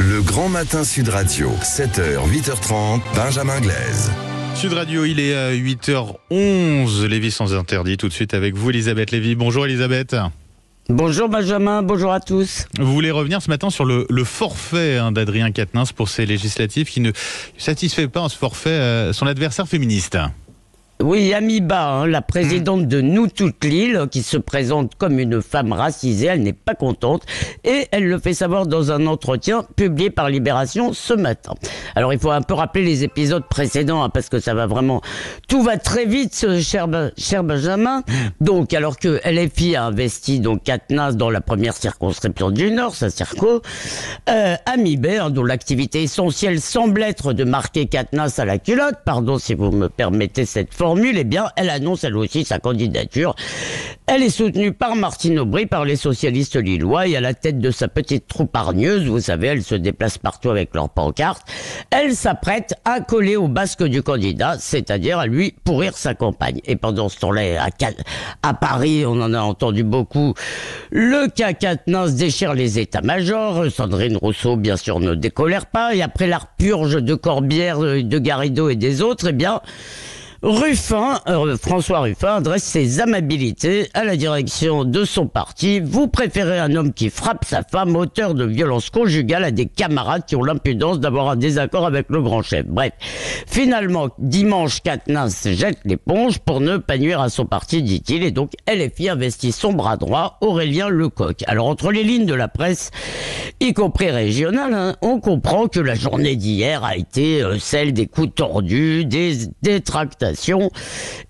Le Grand Matin Sud Radio, 7h, 8h30, Benjamin Glaise. Sud Radio, il est 8h11, Lévis sans interdit, tout de suite avec vous Elisabeth Lévy. Bonjour Elisabeth. Bonjour Benjamin, bonjour à tous. Vous voulez revenir ce matin sur le forfait d'Adrien Quatennens pour ces législatives qui ne satisfait pas ce forfait son adversaire féministe. Oui, Amiba, la présidente de Nous Toutes Lille, qui se présente comme une femme racisée, elle n'est pas contente et elle le fait savoir dans un entretien publié par Libération ce matin. Alors il faut un peu rappeler les épisodes précédents parce que ça va vraiment, tout va très vite, cher Benjamin. Donc alors que LFI a investi donc Quatennens dans la première circonscription du Nord, sa circo, Amiba, dont l'activité essentielle semble être de marquer Quatennens à la culotte, pardon si vous me permettez cette formule, eh bien, elle annonce elle aussi sa candidature. Elle est soutenue par Martine Aubry, par les socialistes lillois, et à la tête de sa petite troupe hargneuse, vous savez, elle se déplace partout avec leurs pancartes. Elle s'apprête à coller au basque du candidat, c'est-à-dire à lui pourrir sa campagne. Et pendant ce temps-là, à Paris, on en a entendu beaucoup, le cas Quatennens déchire les états-majors. Sandrine Rousseau, bien sûr, ne décolère pas. Et après la purge de Corbière, de Garrido et des autres, eh bien, François Ruffin adresse ses amabilités à la direction de son parti. Vous préférez un homme qui frappe sa femme, auteur de violences conjugales, à des camarades qui ont l'impudence d'avoir un désaccord avec le grand chef. Bref, finalement, dimanche, Quatennens jette l'éponge pour ne pas nuire à son parti, dit-il, et donc LFI investit son bras droit, Aurélien Lecoq. Alors, entre les lignes de la presse, y compris régionale, on comprend que la journée d'hier a été celle des coups tordus, des détractations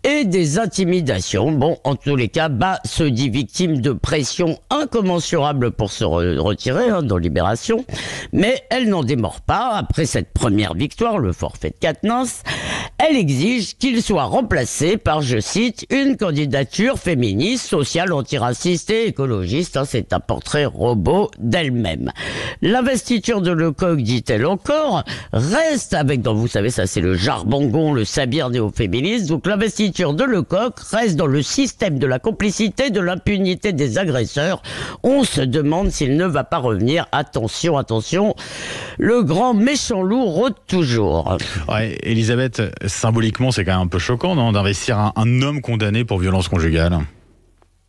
et des intimidations. Bon, en tous les cas, se dit victime de pression incommensurable pour se retirer dans Libération, mais elle n'en démord pas. Après cette première victoire, le forfait de Quatennens, elle exige qu'il soit remplacé par, je cite, une candidature féministe, sociale, antiraciste et écologiste. C'est un portrait robot d'elle-même. L'investiture de Lecoq, dit-elle encore, reste avec, vous savez, ça c'est le jarbongon, le sabir néo-féministe. Donc l'investiture de Lecoq reste dans le système de la complicité, de l'impunité des agresseurs. On se demande s'il ne va pas revenir. Attention, attention, le grand méchant loup rôde toujours. Ouais, Elisabeth, symboliquement, c'est quand même un peu choquant, non, d'investir un homme condamné pour violence conjugale.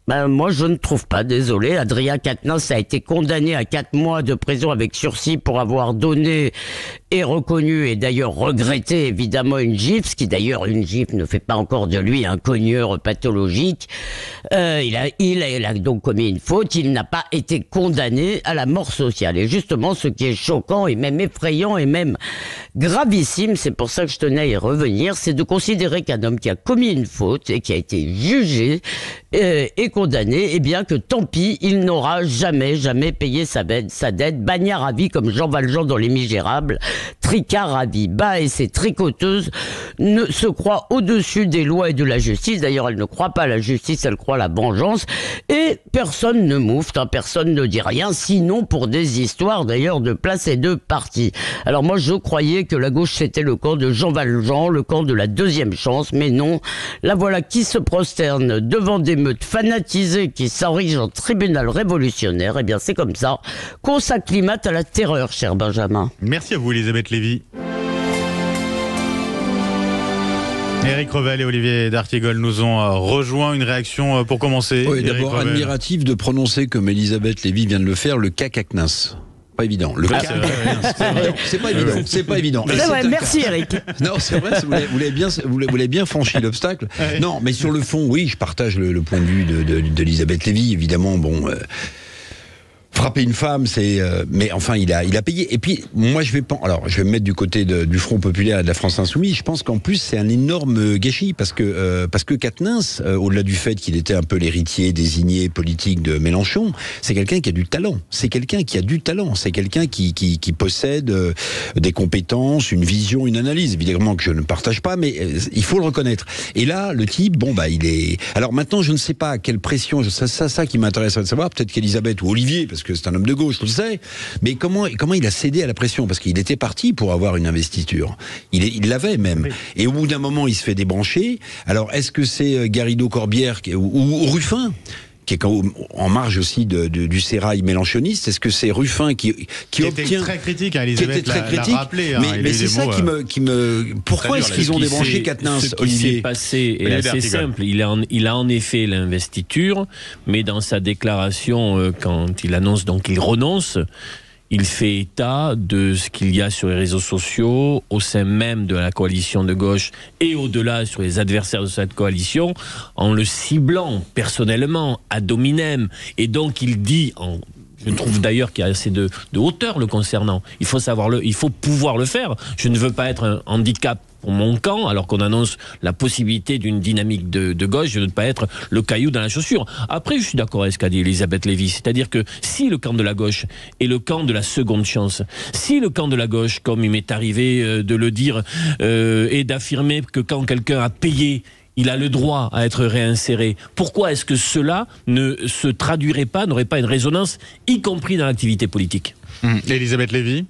Moi, je ne trouve pas, désolé. Adrien Quatennens a été condamné à 4 mois de prison avec sursis pour avoir donné et reconnu, et d'ailleurs regretté, évidemment, une gifle, ce qui d'ailleurs, une gifle ne fait pas encore de lui un cogneur pathologique. Il a donc commis une faute, il n'a pas été condamné à la mort sociale. Et justement, ce qui est choquant et même effrayant et même gravissime, c'est pour ça que je tenais à y revenir, c'est de considérer qu'un homme qui a commis une faute et qui a été jugé et condamné, eh bien que tant pis, il n'aura jamais payé sa dette. Bagnard à vie comme Jean Valjean dans Les Misérables, tricard à vie. Et ces tricoteuses se croient au-dessus des lois et de la justice. D'ailleurs, elles ne croient pas à la justice, elles croient à la vengeance. Et personne ne moufte, personne ne dit rien, sinon pour des histoires d'ailleurs de place et de parti. Alors moi, je croyais que la gauche c'était le camp de Jean Valjean, le camp de la deuxième chance, mais non. La voilà qui se prosterne devant des meutes fanatisées qui s'enrichissent en tribunal révolutionnaire. Eh bien, c'est comme ça qu'on s'acclimate à la terreur, cher Benjamin. Merci à vous, Elisabeth Lévy. Éric Revel et Olivier d'Artigol nous ont rejoint. Une réaction pour commencer. Oui, d'abord admiratif de prononcer, comme Elisabeth Lévy vient de le faire, le cas Quatennens. Pas évident. Le cas c'est pas évident. C'est pas évident. C'est vrai, merci Eric. Non, c'est vrai, vous l'avez bien franchi l'obstacle. Ouais. Non, mais sur le fond, oui, je partage le point de vue d'Elisabeth Lévy. Évidemment, frapper une femme, mais enfin, il a payé. Et puis, moi, je vais me mettre du côté du Front Populaire et de la France Insoumise. Je pense qu'en plus, c'est un énorme gâchis parce que Quatennens, au-delà du fait qu'il était un peu l'héritier désigné politique de Mélenchon, c'est quelqu'un qui a du talent. C'est quelqu'un qui a du talent. C'est quelqu'un qui possède des compétences, une vision, une analyse. Évidemment que je ne partage pas, mais il faut le reconnaître. Et là, le type, il est. Alors maintenant, je ne sais pas à quelle pression. Ça qui m'intéresserait de savoir. Peut-être qu'Elisabeth ou Olivier, parce que c'est un homme de gauche, je le sais, mais comment il a cédé à la pression, parce qu'il était parti pour avoir une investiture. Il l'avait même. Oui. Et au bout d'un moment, il se fait débrancher. Alors, est-ce que c'est Garrido, Corbière ou Ruffin qui est en marge aussi du sérail mélenchoniste. Est-ce que c'est Ruffin qui était obtient... très critique, Elisabeth l'a rappelé. Mais c'est ça qui me... Pourquoi est-ce qu'ils ont débranché Quatennens, Olivier ? Ce qui s'est passé est assez simple. Il a en effet l'investiture, mais dans sa déclaration, quand il annonce donc qu'il renonce, il fait état de ce qu'il y a sur les réseaux sociaux, au sein même de la coalition de gauche et au-delà sur les adversaires de cette coalition, en le ciblant personnellement, ad hominem. Et donc il dit, je trouve d'ailleurs qu'il y a assez de hauteur le concernant. Il faut pouvoir le faire. Je ne veux pas être un handicap pour mon camp, alors qu'on annonce la possibilité d'une dynamique de gauche. Je ne veux pas être le caillou dans la chaussure. Après, je suis d'accord avec ce qu'a dit Elisabeth Lévy, c'est-à-dire que si le camp de la gauche est le camp de la seconde chance, si le camp de la gauche, comme il m'est arrivé de le dire, et d'affirmer que quand quelqu'un a payé, il a le droit à être réinséré. Pourquoi est-ce que cela ne se traduirait pas, n'aurait pas une résonance, y compris dans l'activité politique ? Elisabeth Lévy ?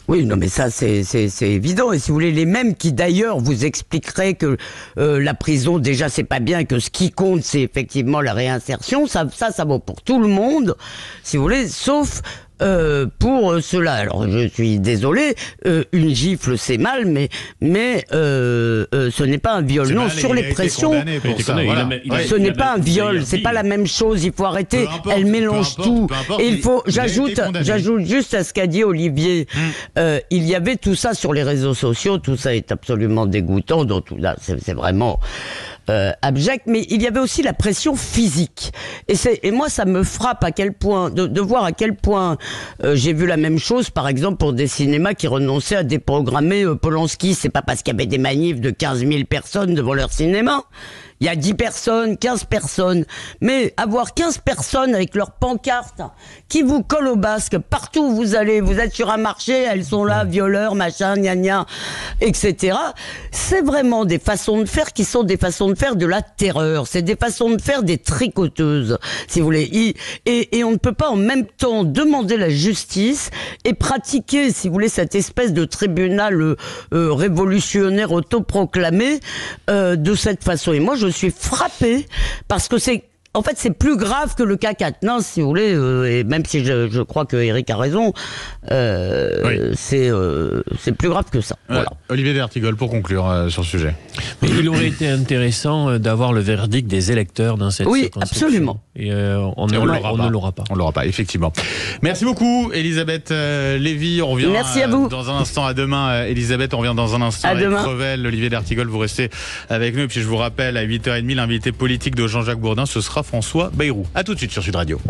Oui, non, mais ça, c'est évident. Et si vous voulez, les mêmes qui, d'ailleurs, vous expliqueraient que la prison, déjà, c'est pas bien, que ce qui compte, c'est effectivement la réinsertion. Ça vaut pour tout le monde, si vous voulez, sauf... pour cela. Alors, je suis désolé, une gifle, c'est mal, mais ce n'est pas un viol. Non, sur les pressions, ce n'est pas un viol, c'est pas la même chose, il faut arrêter, elle mélange tout. Et il faut, j'ajoute juste à ce qu'a dit Olivier, il y avait tout ça sur les réseaux sociaux, tout ça est absolument dégoûtant, donc là, c'est vraiment... abject, mais il y avait aussi la pression physique. Et moi, ça me frappe à quel point, de voir à quel point j'ai vu la même chose, par exemple, pour des cinémas qui renonçaient à déprogrammer Polanski. C'est pas parce qu'il y avait des manifs de 15 000 personnes devant leur cinéma. Il y a 10 personnes, 15 personnes. Mais avoir 15 personnes avec leurs pancartes qui vous collent au basque, partout où vous allez, vous êtes sur un marché, elles sont là, violeurs, machin, gna gna, etc. C'est vraiment des façons de faire qui sont des façons de faire de la terreur. C'est des façons de faire des tricoteuses, si vous voulez. Et on ne peut pas en même temps demander la justice et pratiquer, si vous voulez, cette espèce de tribunal révolutionnaire autoproclamé de cette façon. Et moi, je suis frappé parce que en fait, c'est plus grave que le cas Quatennens, si vous voulez, et même si je crois que Eric a raison, oui. C'est plus grave que ça. Voilà. Olivier d'Artigol, pour conclure sur ce sujet. Mais il aurait été intéressant d'avoir le verdict des électeurs dans cette circonscription. Oui, absolument. Et on ne l'aura pas. On ne l'aura pas, effectivement. Merci beaucoup, Elisabeth Lévy. On revient Merci à vous. Dans un instant. À demain, Elisabeth. On revient dans un instant avec Crevel. Olivier d'Artigol, vous restez avec nous. Et puis je vous rappelle, à 8h30, l'invité politique de Jean-Jacques Bourdin, ce sera François Bayrou. A tout de suite sur Sud Radio.